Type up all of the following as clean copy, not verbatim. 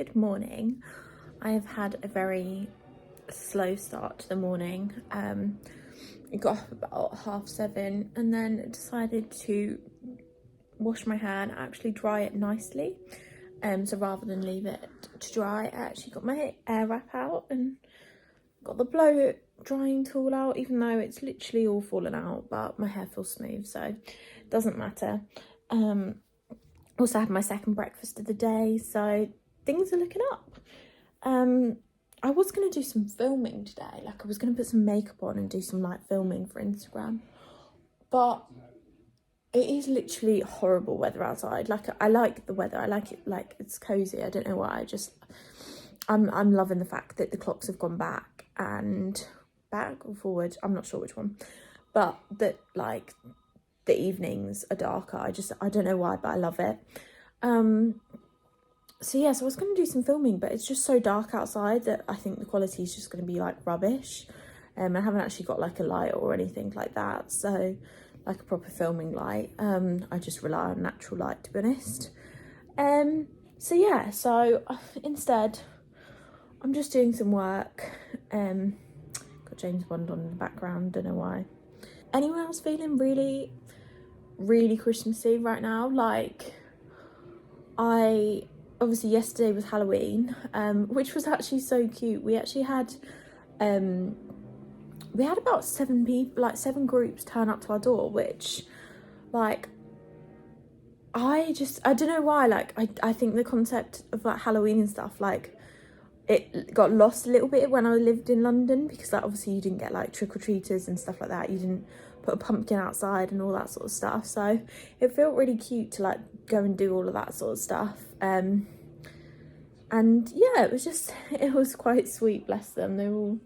Good morning. I have had a very slow start to the morning. I got up about 7:30 and then decided to wash my hair and actually dry it nicely. So rather than leave it to dry, I actually got my hair wrap out and got the blow drying tool out, even though it's literally all fallen out, but my hair feels smooth, so it doesn't matter. Also had my second breakfast of the day, so things are looking up. I was going to do some filming today, like I was going to put some makeup on and do some like filming for Instagram, but it is literally horrible weather outside. Like, I like the weather, I like it, like it's cozy. I don't know why, I'm loving the fact that the clocks have gone back or forward, I'm not sure which one, but that like the evenings are darker. I don't know why, but I love it. So yeah, so I was going to do some filming, but it's just so dark outside that I think the quality is just going to be like rubbish. I haven't actually got like a light or anything like that, so like a proper filming light. I just rely on natural light, to be honest. So yeah, so instead I'm just doing some work. Got James Bond on in the background, don't know why. Anyone else feeling really Christmassy right now? Like, obviously yesterday was Halloween, which was actually so cute. We actually had about 7 people, like 7 groups turn up to our door, which like I don't know why, like I think the concept of like Halloween and stuff, like it got lost a little bit when I lived in London, because like obviously you didn't get like trick-or-treaters and stuff like that, you didn't put a pumpkin outside and all that sort of stuff, so it felt really cute to like go and do all of that sort of stuff. And yeah, it was quite sweet, bless them. They were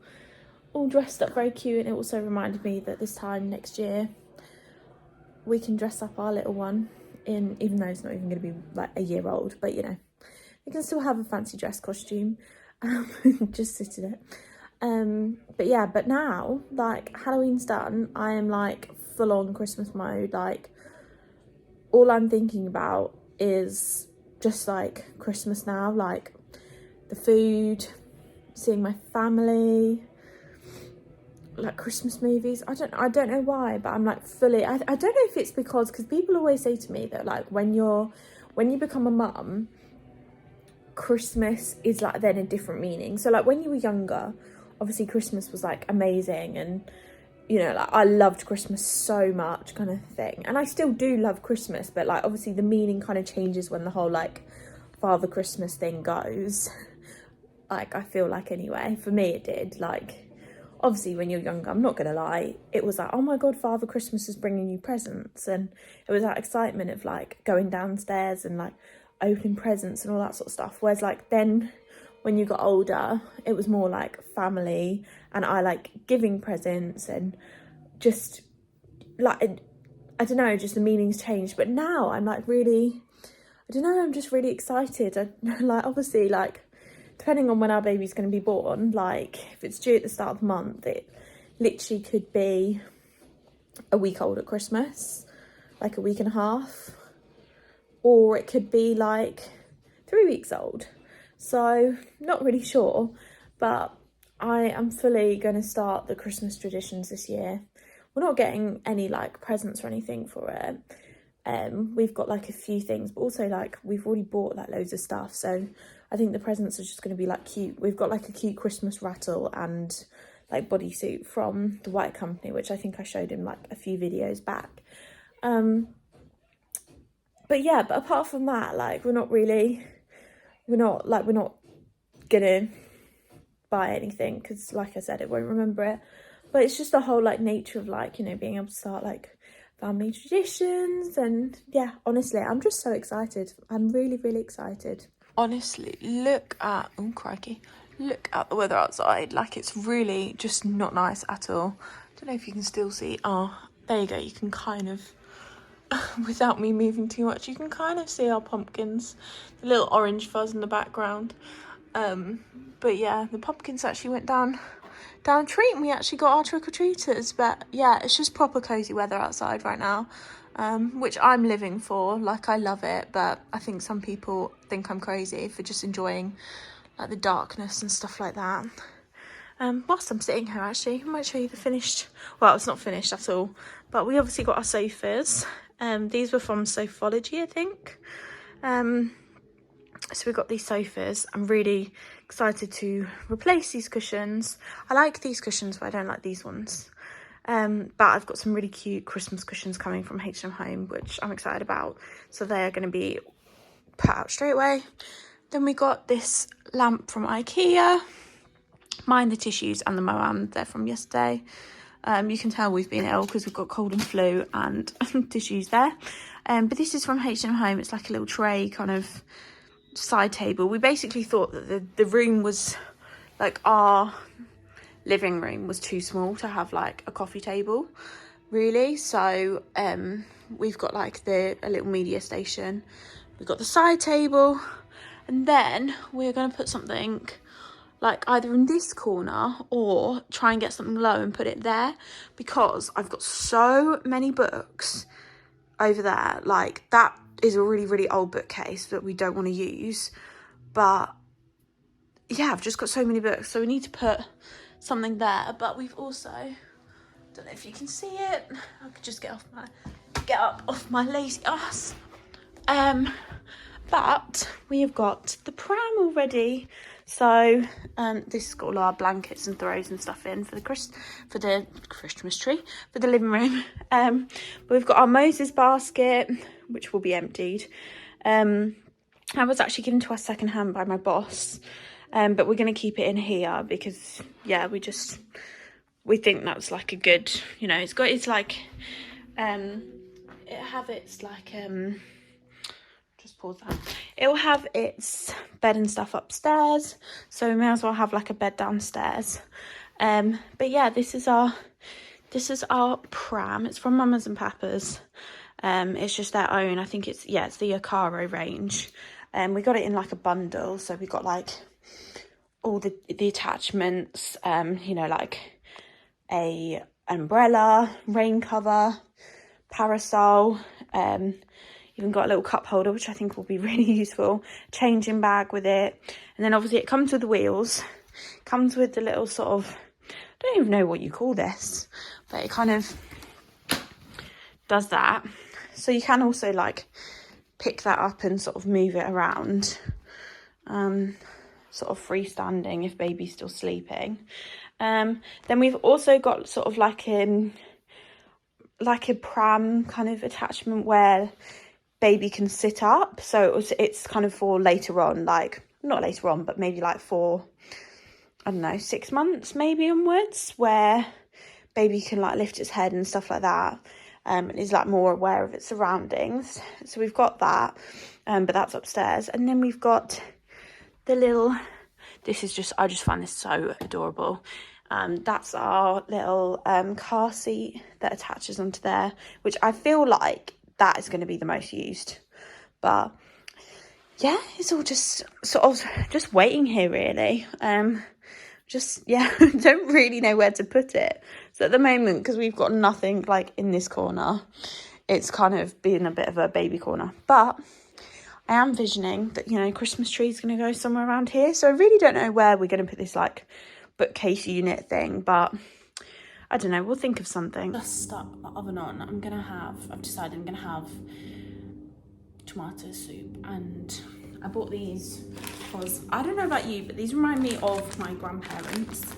all dressed up very cute, and it also reminded me that this time next year we can dress up our little one in, even though it's not even going to be like a year old, but you know, we can still have a fancy dress costume. Just sit in it. But yeah, but now like Halloween's done, I am like full on Christmas mode. Like all I'm thinking about is just like Christmas now, like the food, seeing my family, like Christmas movies. I don't know why, but I'm like fully, I don't know if it's because people always say to me that like when you become a mum, Christmas is like then a different meaning. So like when you were younger, obviously Christmas was like amazing, and you know, like I loved Christmas so much, kind of thing, and I still do love Christmas, but like obviously the meaning kind of changes when the whole like Father Christmas thing goes. Like I feel like, anyway, for me it did. Like obviously when you're younger, I'm not gonna lie, it was like, oh my god, Father Christmas is bringing you presents, and it was that excitement of like going downstairs and like opening presents and all that sort of stuff. Whereas like then when you got older, it was more like family, and I like giving presents, and just like I don't know, just the meanings changed. But now I'm like really, I don't know, I'm just really excited. Like obviously, like depending on when our baby's going to be born, like if it's due at the start of the month, it literally could be a week old at Christmas, like a week and a half, or it could be like 3 weeks old. So not really sure, but I am fully going to start the Christmas traditions this year. We're not getting any like presents or anything for it. We've got like a few things, but also like we've already bought like loads of stuff, so I think the presents are just going to be like cute. We've got like a cute Christmas rattle and like bodysuit from the White Company, which I think I showed in like a few videos back. But yeah, but apart from that, like we're not gonna buy anything, because like I said, it won't remember it. But it's just the whole like nature of like, you know, being able to start like family traditions. And yeah, honestly, I'm just so excited. I'm really excited. Honestly, look at the weather outside. Like it's really just not nice at all. Don't know if you can still see. Oh, there you go. You can kind of, without me moving too much, you can kind of see our pumpkins, the little orange fuzz in the background. But yeah, the pumpkins actually went down a tree, and we actually got our trick-or-treaters. But yeah, it's just proper cozy weather outside right now. which I'm living for. Like, I love it, but I think some people think I'm crazy for just enjoying like the darkness and stuff like that. Whilst I'm sitting here, actually, I might show you the finished, well, it's not finished at all, but we obviously got our sofas. These were from Sofology, I think. So we got these sofas. I'm really excited to replace these cushions. I like these cushions, but I don't like these ones. But I've got some really cute Christmas cushions coming from H&M Home, which I'm excited about. So they are going to be put out straight away. Then we got this lamp from IKEA. Mine, the tissues and the Moam, they're from yesterday. You can tell we've been ill because we've got cold and flu and tissues there. But this is from H&M Home. It's like a little tray kind of side table. We basically thought that the room was, like, our living room was too small to have like a coffee table, really. So we've got like a little media station. We've got the side table, and then we're going to put something like either in this corner or try and get something low and put it there, because I've got so many books over there. Like, that is a really, really old bookcase that we don't want to use. But yeah, I've just got so many books, so we need to put something there. But we've also, don't know if you can see it, I could just get up off my lazy ass. But we have got the pram already. So this has got all our blankets and throws and stuff in for the Christmas tree, for the living room. But we've got our Moses basket, which will be emptied. I was actually given to us second hand by my boss, but we're going to keep it in here because, yeah, we think that's like a good, you know, it'll have its bed and stuff upstairs, so we may as well have like a bed downstairs. But yeah, this is our pram. It's from Mama's and Papa's. It's just their own. I think it's the Acaro range. We got it in like a bundle, so we got like all the attachments, you know, like a umbrella, rain cover, parasol, even got a little cup holder, which I think will be really useful, changing bag with it. And then obviously it comes with the wheels, comes with the little sort of, I don't even know what you call this, but it kind of does that. So you can also like pick that up and sort of move it around, sort of freestanding if baby's still sleeping. Then we've also got sort of like a pram kind of attachment where baby can sit up. So it's kind of for later on, like not later on, but maybe like for, I don't know, 6 months maybe onwards, where baby can like lift its head and stuff like that, and is like more aware of its surroundings. So we've got that, but that's upstairs. And then we've got the little, I just find this so adorable. That's our little car seat that attaches onto there, which I feel like that is going to be the most used. But yeah, it's all just sort of just waiting here, really. Don't really know where to put it. So at the moment, because we've got nothing like in this corner, it's kind of been a bit of a baby corner. But I am visioning that, you know, Christmas tree is going to go somewhere around here. So I really don't know where we're going to put this like bookcase unit thing, but I don't know, we'll think of something. Just stuck the oven on. I've decided I'm gonna have tomato soup, and I bought these because, I don't know about you, but these remind me of my grandparents.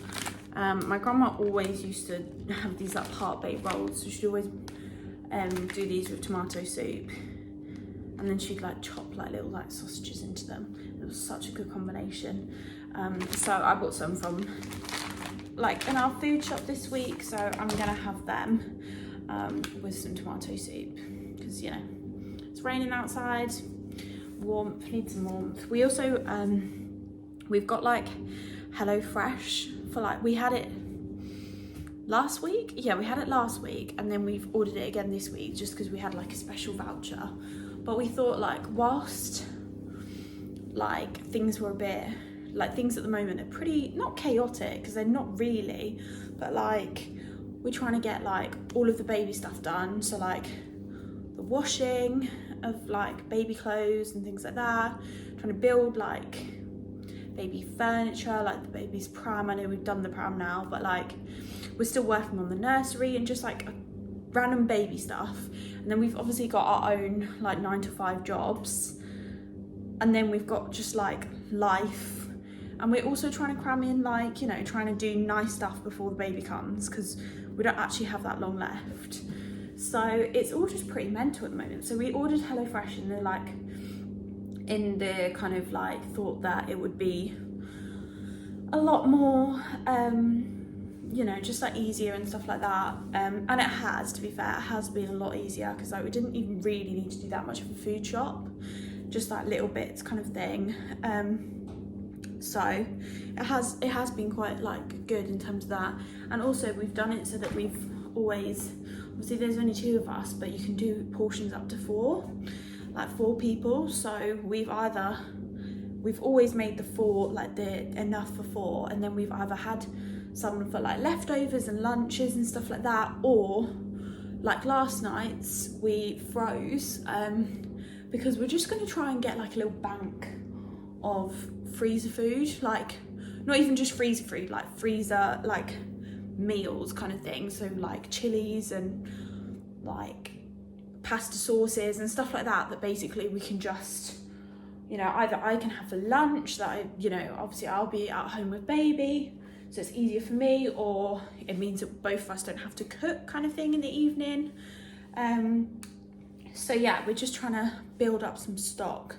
My grandma always used to have these like heart-baked rolls, so she'd always do these with tomato soup, and then she'd like chop like little like sausages into them. It was such a good combination. So I bought some from like in our food shop this week, so I'm gonna have them with some tomato soup, because, you know, it's raining outside, warmth, need some warmth. We also we've got like HelloFresh for like, we had it last week, and then we've ordered it again this week just because we had like a special voucher. But we thought, like, whilst like things were a bit, like, things at the moment are pretty, not chaotic, because they're not really, but like we're trying to get like all of the baby stuff done. So like washing of like baby clothes and things like that, trying to build like baby furniture, like the baby's pram. I know we've done the pram now, but like we're still working on the nursery and just like random baby stuff. And then we've obviously got our own like 9 to 5 jobs, and then we've got just like life, and we're also trying to cram in like, you know, trying to do nice stuff before the baby comes, because we don't actually have that long left. So it's all just pretty mental at the moment. So we ordered HelloFresh, and they're like in the kind of like thought that it would be a lot more you know, just like easier and stuff like that, and it has, to be fair, it has been a lot easier, because like we didn't even really need to do that much of a food shop, just like little bits kind of thing. So it has been quite like good in terms of that. And also we've done it so that we've always, obviously there's only 2 of us, but you can do portions up to 4, like 4 people. So we've always made the 4 like the enough for 4, and then we've either had some for like leftovers and lunches and stuff like that, or like last night's we froze, because we're just going to try and get like a little bank of freezer food, like not even just freezer food, like freezer like meals kind of thing. So like chilies and like pasta sauces and stuff like that, that basically we can just, you know, either I can have for lunch, that I, you know, obviously I'll be at home with baby, so it's easier for me, or it means that both of us don't have to cook kind of thing in the evening. So yeah, we're just trying to build up some stock,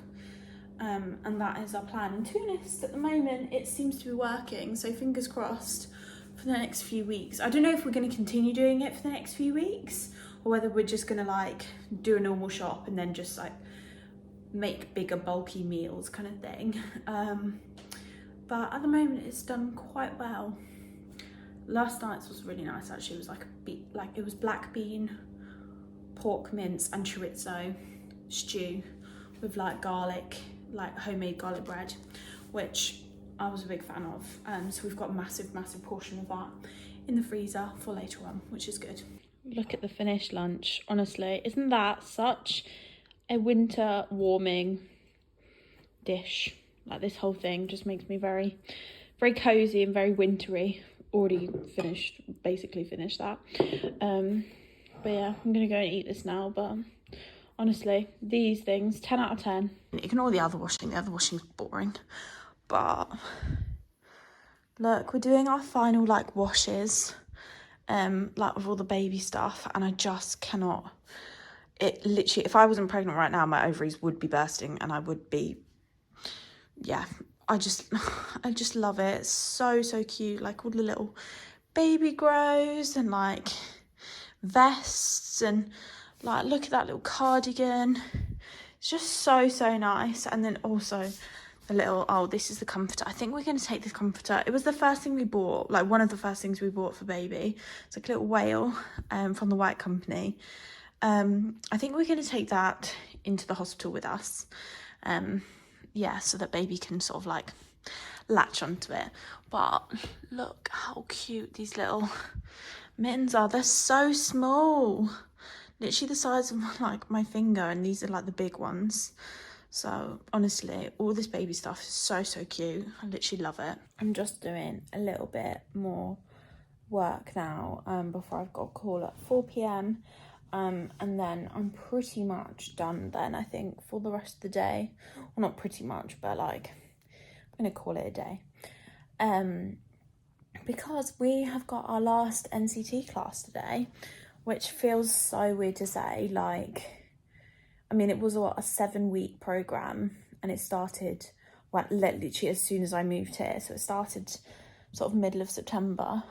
and that is our plan. And to be honest, at the moment it seems to be working, so fingers crossed for the next few weeks. I don't know if we're going to continue doing it for the next few weeks, or whether we're just going to like do a normal shop and then just like make bigger bulky meals kind of thing. But at the moment it's done quite well. Last night's was really nice actually. It was like it was black bean, pork mince and chorizo stew with like garlic, like homemade garlic bread, which I was a big fan of. So we've got a massive portion of that in the freezer for later on, which is good. Look at the finished lunch. Honestly, isn't that such a winter warming dish? Like this whole thing just makes me very cozy and very wintry. Already basically finished that. But yeah, I'm gonna go and eat this now. But honestly, these things, 10 out of 10. Ignore the other washing. The other washing's boring. But look, we're doing our final like washes, like with all the baby stuff, and I just cannot. It literally, if I wasn't pregnant right now, my ovaries would be bursting, and I would be, yeah. I just love it. It's so cute. Like all the little baby grows and like vests, and like look at that little cardigan. It's just so nice. And then also the little, oh, this is the comforter. I think we're going to take this comforter. It was the first thing we bought, like one of the first things we bought for baby. It's like a little whale from the White Company. I think we're going to take that into the hospital with us. Yeah, so that baby can sort of like latch onto it. But look how cute these little mittens are. They're so small, literally the size of like my finger, and these are like the big ones. So honestly, all this baby stuff is so cute. I literally love it. I'm just doing a little bit more work now before I've got a call at 4 p.m. And then I'm pretty much done then, I think, for the rest of the day. Well, not pretty much, but like, I'm going to call it a day. Because we have got our last NCT class today, which feels so weird to say. Like, I mean, it was a 7-week program, and it started, well, literally as soon as I moved here. So it started sort of middle of September.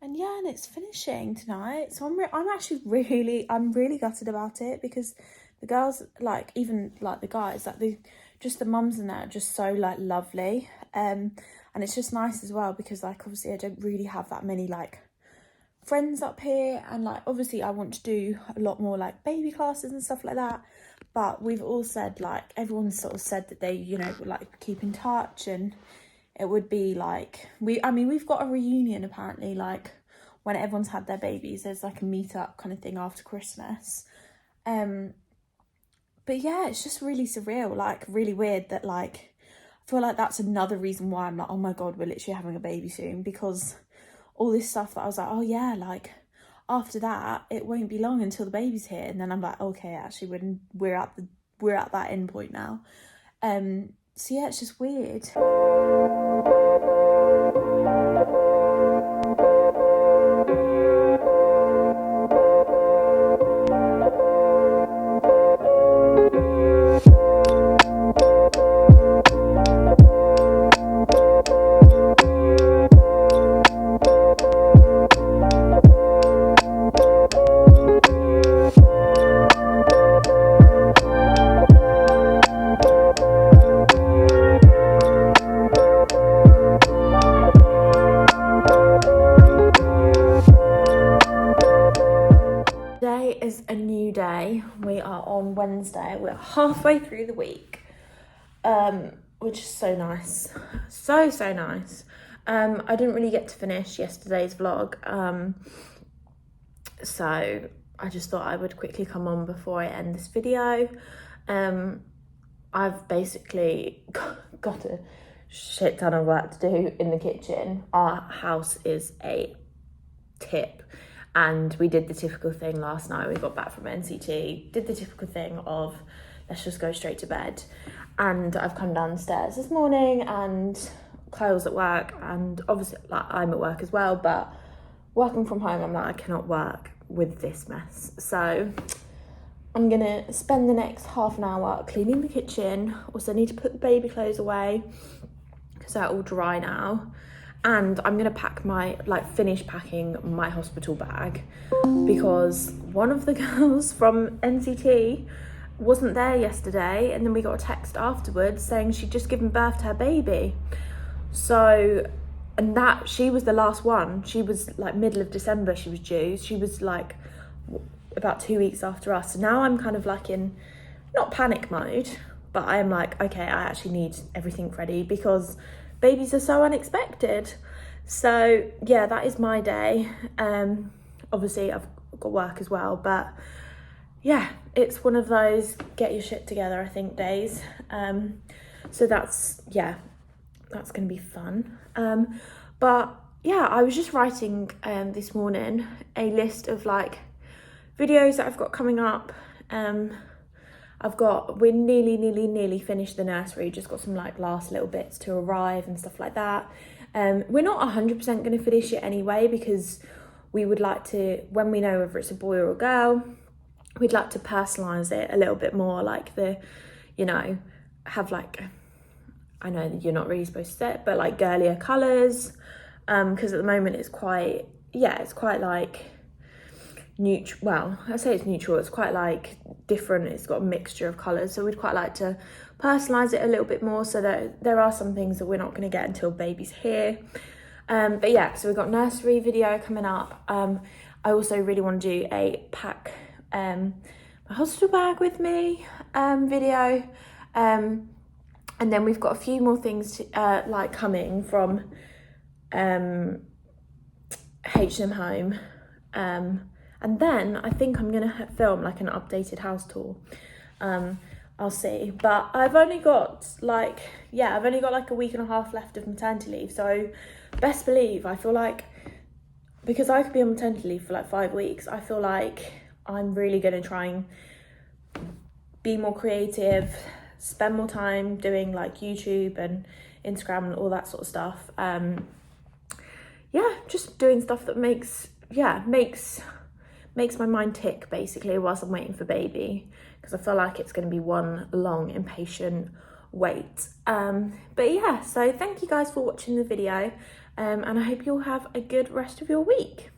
And yeah, and it's finishing tonight. So I'm actually really gutted about it, because the girls, like, even like the guys, like the mums in there are just so like lovely. And it's just nice as well, because like obviously I don't really have that many like friends up here, and like obviously I want to do a lot more like baby classes and stuff like that. But we've all said, like, everyone's sort of said that they, you know, would like keep in touch, and it would be like, we've got a reunion apparently, like when everyone's had their babies, there's like a meet-up kind of thing after Christmas. But yeah, it's just really surreal, like really weird that like, I feel like that's another reason why I'm like, oh my God, we're literally having a baby soon, because all this stuff that I was like, oh yeah, like after that, it won't be long until the baby's here. And then I'm like, okay, actually we're at that end point now. So yeah, it's just weird. Today is a new day. We are on Wednesday. We're halfway through the week, which is so nice. So nice. I didn't really get to finish yesterday's vlog, so I just thought I would quickly come on before I end this video. I've basically got a shit ton of work to do in the kitchen. Our house is a tip. And we did the typical thing last night. We got back from NCT, did the typical thing of let's just go straight to bed. And I've come downstairs this morning and Kyle's at work, and obviously like I'm at work as well, but working from home, I'm like, I cannot work with this mess. So I'm gonna spend the next half an hour cleaning the kitchen. Also need to put the baby clothes away because they're all dry now. And I'm gonna finish packing my hospital bag, because one of the girls from NCT wasn't there yesterday, and then we got a text afterwards saying she'd just given birth to her baby. So, and that she was the last one. She was like middle of December she was due. She was like about 2 weeks after us. So now I'm kind of like in, not panic mode, but I am like, okay, I actually need everything ready because babies are so unexpected. So yeah, that is my day. Obviously I've got work as well, but yeah, it's one of those get your shit together, I think, days. So that's gonna be fun. But yeah, I was just writing this morning a list of like videos that I've got coming up. We're nearly finished the nursery, just got some like last little bits to arrive and stuff like that. We're not 100% going to finish it anyway, because we would like to, when we know whether it's a boy or a girl, we'd like to personalise it a little bit more, like have like, I know that you're not really supposed to say it, but like girlier colours, because at the moment it's quite like neutral. Well, I say it's neutral, it's quite like different, it's got a mixture of colours, so we'd quite like to personalise it a little bit more, so that there are some things that we're not going to get until baby's here. But yeah, so we've got nursery video coming up. I also really want to do a pack my hospital bag with me video, and then we've got a few more things to, like coming from H&M Home, and then I think I'm gonna film like an updated house tour. I'll see, but I've only got like a week and a half left of maternity leave, so best believe I feel like, because I could be on maternity leave for like 5 weeks, I feel like I'm really gonna try and be more creative, spend more time doing like YouTube and Instagram and all that sort of stuff. Just doing stuff that makes my mind tick basically whilst I'm waiting for baby, because I feel like it's going to be one long impatient wait. But yeah, so thank you guys for watching the video, and I hope you'll have a good rest of your week.